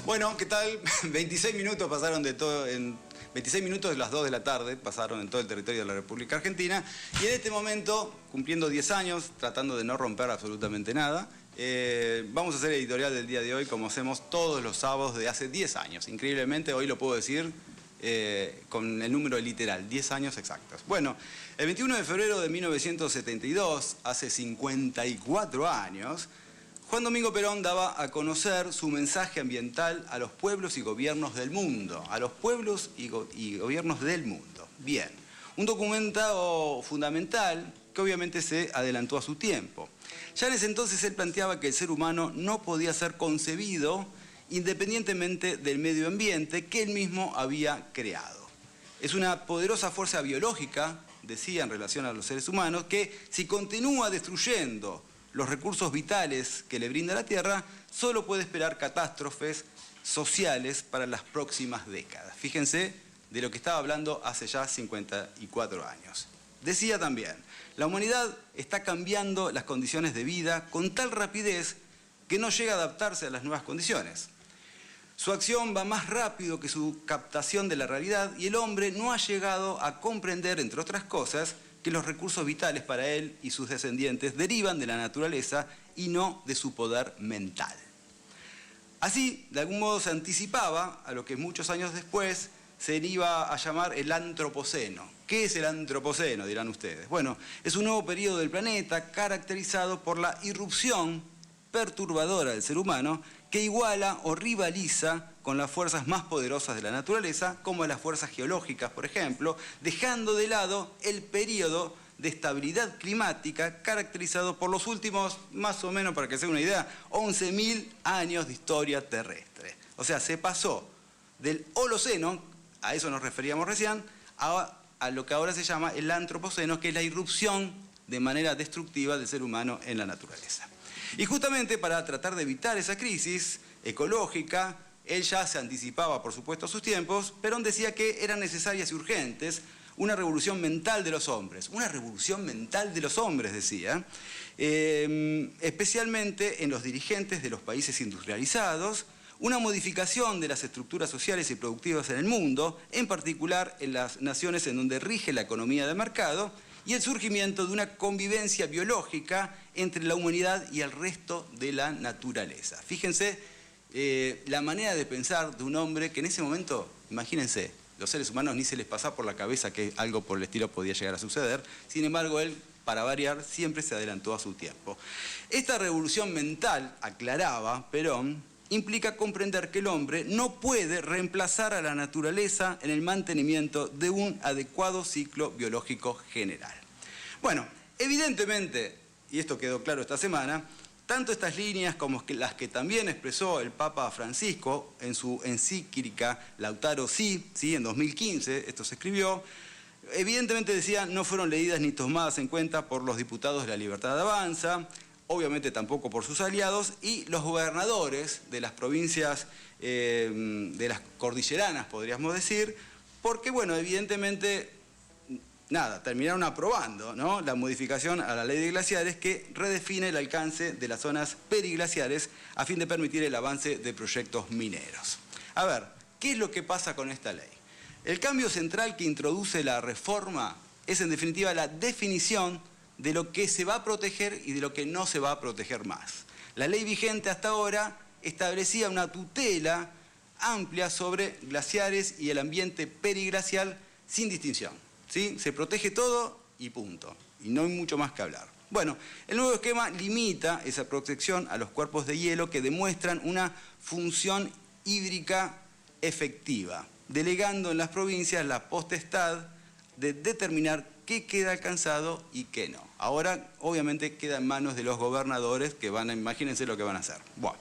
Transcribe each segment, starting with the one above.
Bueno, ¿qué tal? 26 minutos pasaron de todo, 26 minutos de las 2 de la tarde pasaron en todo el territorio de la República Argentina y en este momento, cumpliendo 10 años, tratando de no romper absolutamente nada, vamos a hacer el editorial del día de hoy como hacemos todos los sábados de hace 10 años. Increíblemente, hoy lo puedo decir con el número literal, 10 años exactos. Bueno, el 21 de febrero de 1972, hace 54 años, Juan Domingo Perón daba a conocer su mensaje ambiental a los pueblos y gobiernos del mundo. A los pueblos y gobiernos del mundo. Bien, un documento fundamental que obviamente se adelantó a su tiempo. Ya en ese entonces él planteaba que el ser humano no podía ser concebido independientemente del medio ambiente que él mismo había creado. Es una poderosa fuerza biológica, decía en relación a los seres humanos, que si continúa destruyendo los recursos vitales que le brinda la Tierra, solo puede esperar catástrofes sociales para las próximas décadas. Fíjense de lo que estaba hablando hace ya 54 años. Decía también, la humanidad está cambiando las condiciones de vida con tal rapidez que no llega a adaptarse a las nuevas condiciones. Su acción va más rápido que su captación de la realidad y el hombre no ha llegado a comprender, entre otras cosas, que los recursos vitales para él y sus descendientes derivan de la naturaleza y no de su poder mental. Así, de algún modo se anticipaba a lo que muchos años después se iba a llamar el Antropoceno. ¿Qué es el Antropoceno?, dirán ustedes. Bueno, es un nuevo periodo del planeta caracterizado por la irrupción perturbadora del ser humano que iguala o rivaliza con las fuerzas más poderosas de la naturaleza, como las fuerzas geológicas, por ejemplo, dejando de lado el periodo de estabilidad climática caracterizado por los últimos, más o menos, para que se den una idea, 11.000 años de historia terrestre. O sea, se pasó del Holoceno, a eso nos referíamos recién, a lo que ahora se llama el Antropoceno, que es la irrupción de manera destructiva del ser humano en la naturaleza. Y justamente para tratar de evitar esa crisis ecológica, él ya se anticipaba, por supuesto, a sus tiempos. Perón decía que eran necesarias y urgentes una revolución mental de los hombres. Una revolución mental de los hombres, decía, especialmente en los dirigentes de los países industrializados, una modificación de las estructuras sociales y productivas en el mundo, en particular en las naciones en donde rige la economía de mercado, y el surgimiento de una convivencia biológica entre la humanidad y el resto de la naturaleza. Fíjense la manera de pensar de un hombre que en ese momento, imagínense, los seres humanos ni se les pasaba por la cabeza que algo por el estilo podía llegar a suceder. Sin embargo, él, para variar, siempre se adelantó a su tiempo. Esta revolución mental, aclaraba Perón, implica comprender que el hombre no puede reemplazar a la naturaleza en el mantenimiento de un adecuado ciclo biológico general. Bueno, evidentemente, y esto quedó claro esta semana, tanto estas líneas como las que también expresó el Papa Francisco en su encíclica Laudato Si, en 2015, esto se escribió, evidentemente decía no fueron leídas ni tomadas en cuenta por los diputados de la Libertad de Avanza, obviamente tampoco por sus aliados, y los gobernadores de las provincias de las cordilleranas, podríamos decir, porque, bueno, evidentemente, nada, terminaron aprobando, ¿no?, la modificación a la ley de glaciares que redefine el alcance de las zonas periglaciares a fin de permitir el avance de proyectos mineros. A ver, ¿qué es lo que pasa con esta ley? El cambio central que introduce la reforma es, en definitiva, la definición de lo que se va a proteger y de lo que no se va a proteger más. La ley vigente hasta ahora establecía una tutela amplia sobre glaciares y el ambiente periglacial sin distinción, ¿sí? Se protege todo y punto, y no hay mucho más que hablar. Bueno, el nuevo esquema limita esa protección a los cuerpos de hielo que demuestran una función hídrica efectiva, delegando en las provincias la potestad de determinar qué queda alcanzado y qué no. Ahora, obviamente, queda en manos de los gobernadores que van a, imagínense lo que van a hacer. Bueno,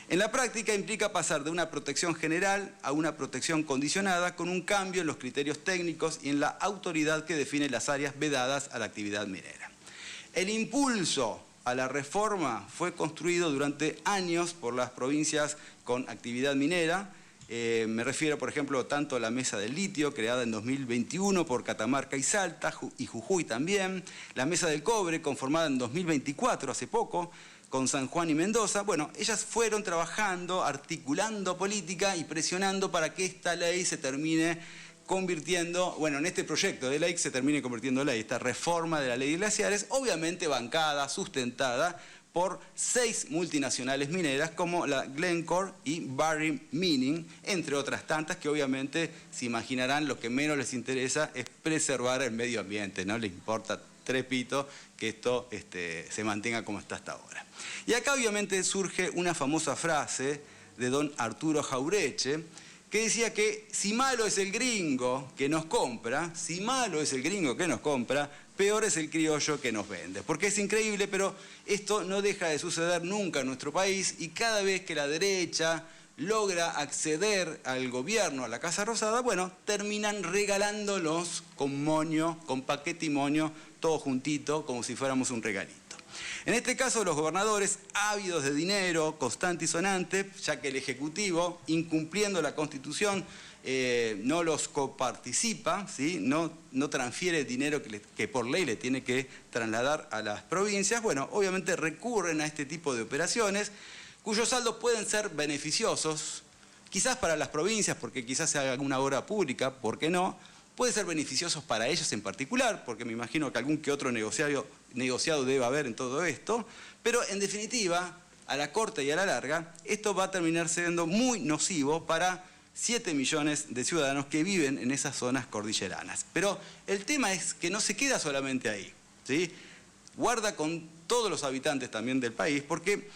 en la práctica implica pasar de una protección general a una protección condicionada con un cambio en los criterios técnicos y en la autoridad que define las áreas vedadas a la actividad minera. El impulso a la reforma fue construido durante años por las provincias con actividad minera. Me refiero, por ejemplo, tanto a la Mesa del Litio, creada en 2021 por Catamarca y Salta, y Jujuy también, la Mesa del Cobre, conformada en 2024, hace poco, con San Juan y Mendoza, bueno, ellas fueron trabajando, articulando política y presionando para que esta ley se termine convirtiendo, bueno, en este proyecto de ley se termine convirtiendo en ley, esta reforma de la ley de glaciares, obviamente bancada, sustentada por 6 multinacionales mineras como la Glencore y Barrick Mining, entre otras tantas que obviamente se imaginarán lo que menos les interesa es preservar el medio ambiente, no les importa trepito que esto se mantenga como está hasta ahora. Y acá obviamente surge una famosa frase de don Arturo Jaureche, que decía que si malo es el gringo que nos compra, si malo es el gringo que nos compra, peor es el criollo que nos vende. Porque es increíble, pero esto no deja de suceder nunca en nuestro país y cada vez que la derecha logra acceder al gobierno, a la Casa Rosada, bueno, terminan regalándolos con moño, con paquete y moño, todo juntito, como si fuéramos un regalito. En este caso, los gobernadores, ávidos de dinero, constante y sonante, ya que el Ejecutivo, incumpliendo la Constitución, no los coparticipa, ¿sí? no transfiere dinero que por ley le tiene que trasladar a las provincias, bueno, obviamente recurren a este tipo de operaciones, cuyos saldos pueden ser beneficiosos, quizás para las provincias, porque quizás se haga alguna obra pública, ¿por qué no? Puede ser beneficiosos para ellos en particular, porque me imagino que algún que otro negociado debe haber en todo esto, pero en definitiva, a la corta y a la larga, esto va a terminar siendo muy nocivo para 7 millones de ciudadanos que viven en esas zonas cordilleranas. Pero el tema es que no se queda solamente ahí, ¿sí? Guarda con todos los habitantes también del país, porque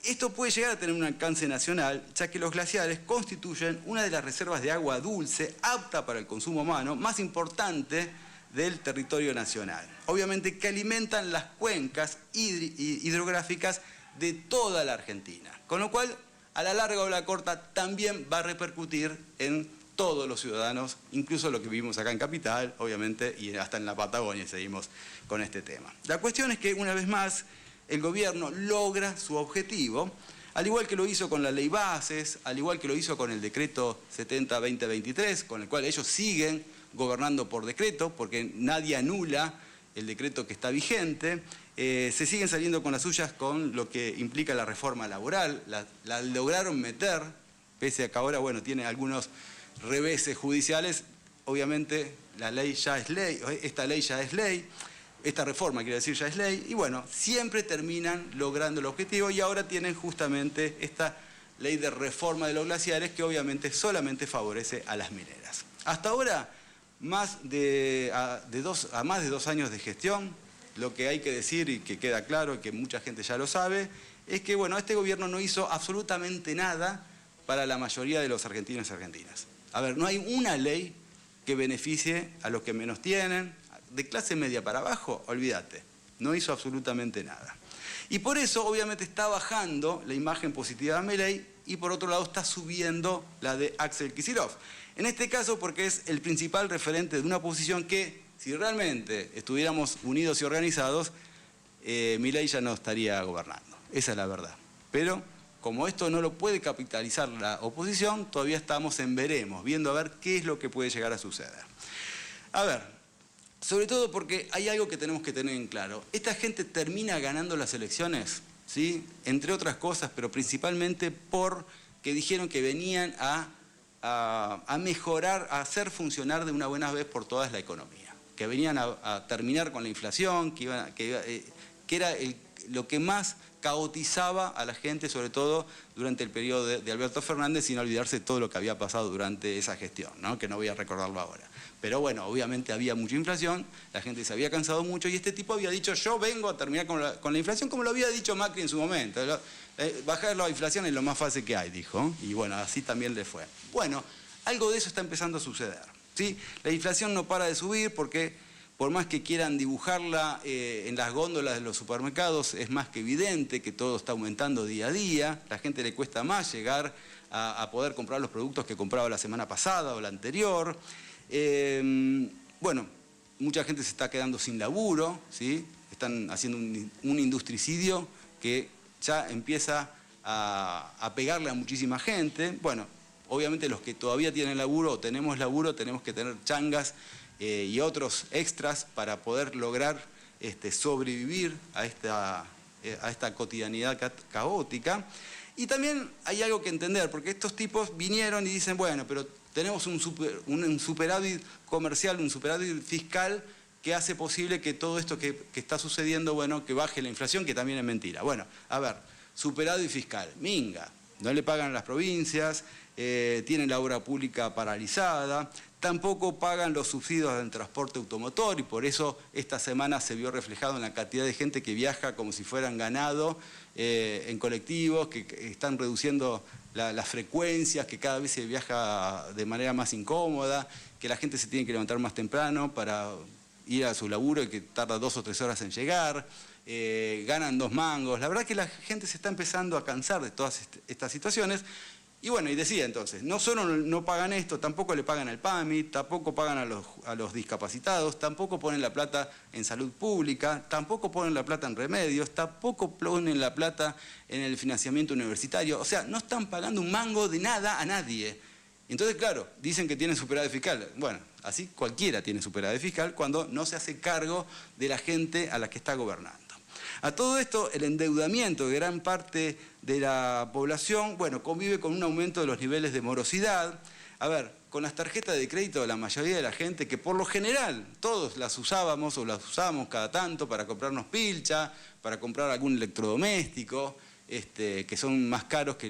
esto puede llegar a tener un alcance nacional, ya que los glaciares constituyen una de las reservas de agua dulce apta para el consumo humano más importante del territorio nacional. Obviamente que alimentan las cuencas hidrográficas de toda la Argentina, con lo cual a la larga o a la corta también va a repercutir en todos los ciudadanos, incluso los que vivimos acá en Capital, obviamente, y hasta en la Patagonia seguimos con este tema. La cuestión es que, una vez más, el gobierno logra su objetivo, al igual que lo hizo con la ley bases, al igual que lo hizo con el decreto 70-2023, con el cual ellos siguen gobernando por decreto, porque nadie anula el decreto que está vigente, se siguen saliendo con las suyas con lo que implica la reforma laboral, la lograron meter, pese a que ahora, bueno, tiene algunos reveses judiciales, obviamente la ley ya es ley, esta ley ya es ley, esta reforma, quiere decir, ya es ley, y bueno, siempre terminan logrando el objetivo y ahora tienen justamente esta ley de reforma de los glaciares que obviamente solamente favorece a las mineras. Hasta ahora, más de 2 años de gestión, lo que hay que decir y que queda claro y que mucha gente ya lo sabe, es que bueno, este gobierno no hizo absolutamente nada para la mayoría de los argentinos y argentinas. A ver, no hay una ley que beneficie a los que menos tienen, de clase media para abajo, olvídate, no hizo absolutamente nada. Y por eso, obviamente, está bajando la imagen positiva de Milei y por otro lado está subiendo la de Axel Kicillof. En este caso porque es el principal referente de una oposición que, si realmente estuviéramos unidos y organizados, Milei ya no estaría gobernando. Esa es la verdad. Pero como esto no lo puede capitalizar la oposición, todavía estamos en veremos, viendo a ver qué es lo que puede llegar a suceder. A ver, sobre todo porque hay algo que tenemos que tener en claro. Esta gente termina ganando las elecciones, ¿sí? Entre otras cosas, pero principalmente porque dijeron que venían a mejorar, a hacer funcionar de una buena vez por todas la economía. Que venían a terminar con la inflación, que era lo que más caotizaba a la gente, sobre todo durante el periodo de Alberto Fernández, sin olvidarse de todo lo que había pasado durante esa gestión, ¿no? Que no voy a recordarlo ahora. Pero bueno, obviamente había mucha inflación, la gente se había cansado mucho y este tipo había dicho, yo vengo a terminar con la inflación, como lo había dicho Macri en su momento. Bajar la inflación es lo más fácil que hay, dijo, y bueno, así también le fue. Bueno, algo de eso está empezando a suceder, ¿sí? La inflación no para de subir porque por más que quieran dibujarla en las góndolas de los supermercados, es más que evidente que todo está aumentando día a día, la gente le cuesta más llegar a poder comprar los productos que compraba la semana pasada o la anterior. Bueno, mucha gente se está quedando sin laburo, ¿sí? Están haciendo un industricidio que ya empieza a pegarle a muchísima gente. Bueno, obviamente los que todavía tienen laburo o tenemos laburo, tenemos que tener changas y otros extras para poder lograr sobrevivir a a esta cotidianidad caótica. Y también hay algo que entender, porque estos tipos vinieron y dicen, bueno, pero tenemos un superávit comercial, un superávit fiscal que hace posible que todo esto que está sucediendo, bueno, que baje la inflación, que también es mentira. Bueno, a ver, superávit fiscal, minga, no le pagan a las provincias, tienen la obra pública paralizada, tampoco pagan los subsidios del transporte automotor y por eso esta semana se vio reflejado en la cantidad de gente que viaja como si fueran ganado en colectivos, que están reduciendo las frecuencias, que cada vez se viaja de manera más incómoda, que la gente se tiene que levantar más temprano para ir a su laburo y que tarda 2 o 3 horas en llegar, ganan 2 mangos. La verdad que la gente se está empezando a cansar de todas estas situaciones. Y bueno, y decía entonces, no solo no pagan esto, tampoco le pagan al PAMI, tampoco pagan a los discapacitados, tampoco ponen la plata en salud pública, tampoco ponen la plata en remedios, tampoco ponen la plata en el financiamiento universitario. O sea, no están pagando un mango de nada a nadie. Entonces, claro, dicen que tienen superávit fiscal. Bueno, así cualquiera tiene superávit fiscal cuando no se hace cargo de la gente a la que está gobernando. A todo esto, el endeudamiento de gran parte de la población, bueno, convive con un aumento de los niveles de morosidad. A ver, con las tarjetas de crédito, la mayoría de la gente, que por lo general todos las usábamos o las usamos cada tanto para comprarnos pilcha, para comprar algún electrodoméstico, que son más caros que,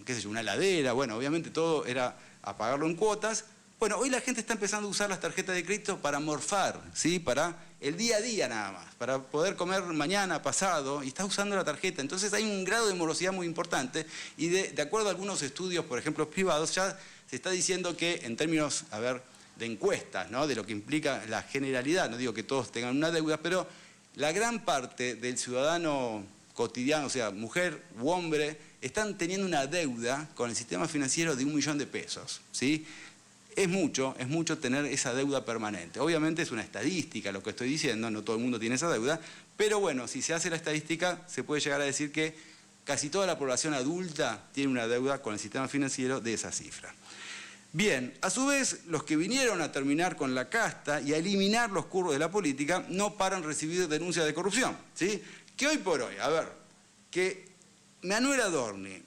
qué sé yo, una heladera, bueno, obviamente todo era a pagarlo en cuotas. Bueno, hoy la gente está empezando a usar las tarjetas de crédito para morfar, ¿sí? Para el día a día nada más, para poder comer mañana, pasado, y está usando la tarjeta. Entonces hay un grado de morosidad muy importante y de acuerdo a algunos estudios, por ejemplo, privados, ya se está diciendo que en términos, a ver, de encuestas, ¿no? De lo que implica la generalidad, no digo que todos tengan una deuda, pero la gran parte del ciudadano cotidiano, o sea, mujer u hombre, están teniendo una deuda con el sistema financiero de 1 millón de pesos, ¿sí? Es mucho tener esa deuda permanente. Obviamente es una estadística lo que estoy diciendo, no todo el mundo tiene esa deuda, pero bueno, si se hace la estadística, se puede llegar a decir que casi toda la población adulta tiene una deuda con el sistema financiero de esa cifra. Bien, a su vez, los que vinieron a terminar con la casta y a eliminar los curros de la política no paran de recibir denuncias de corrupción, ¿sí? Que hoy por hoy, a ver, que Manuel Adorni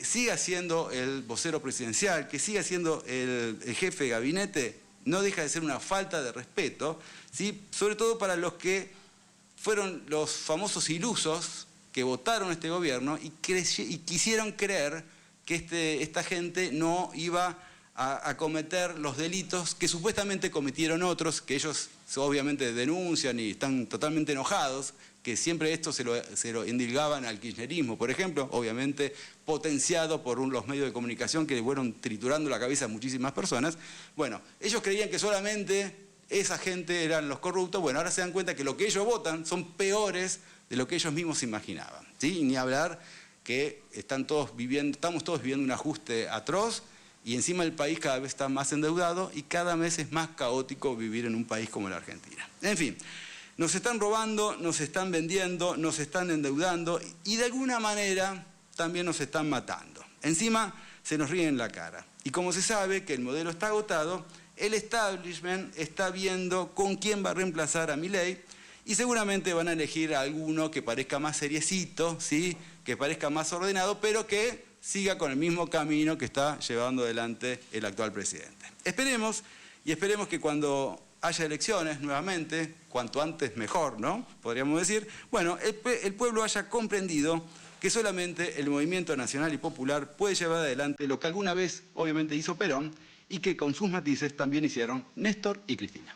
siga siendo el vocero presidencial, que siga siendo el jefe de gabinete, no deja de ser una falta de respeto, ¿sí? Sobre todo para los que fueron los famosos ilusos que votaron este gobierno y quisieron creer que esta gente no iba a cometer los delitos que supuestamente cometieron otros, que ellos obviamente denuncian y están totalmente enojados, que siempre esto se lo endilgaban al kirchnerismo, por ejemplo, obviamente potenciado por los medios de comunicación que le fueron triturando la cabeza a muchísimas personas. Bueno, ellos creían que solamente esa gente eran los corruptos. Bueno, ahora se dan cuenta que lo que ellos votan son peores de lo que ellos mismos se imaginaban, ¿sí? Y ni hablar que estamos todos viviendo un ajuste atroz y encima el país cada vez está más endeudado y cada vez es más caótico vivir en un país como la Argentina. En fin, nos están robando, nos están vendiendo, nos están endeudando y de alguna manera también nos están matando. Encima se nos ríen en la cara. Y como se sabe que el modelo está agotado, el establishment está viendo con quién va a reemplazar a Milei y seguramente van a elegir a alguno que parezca más seriecito, ¿sí? Que parezca más ordenado, pero que siga con el mismo camino que está llevando adelante el actual presidente. Esperemos, y esperemos que cuando haya elecciones nuevamente, cuanto antes mejor, ¿no? Podríamos decir, bueno, el pueblo haya comprendido que solamente el movimiento nacional y popular puede llevar adelante lo que alguna vez obviamente hizo Perón y que con sus matices también hicieron Néstor y Cristina.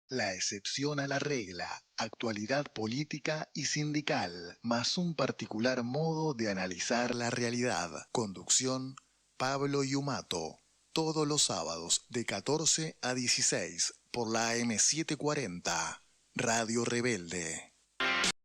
La excepción a la regla, actualidad política y sindical, más un particular modo de analizar la realidad. Conducción, Pablo Yumato. Todos los sábados de 14 a 16 por la AM740, Radio Rebelde.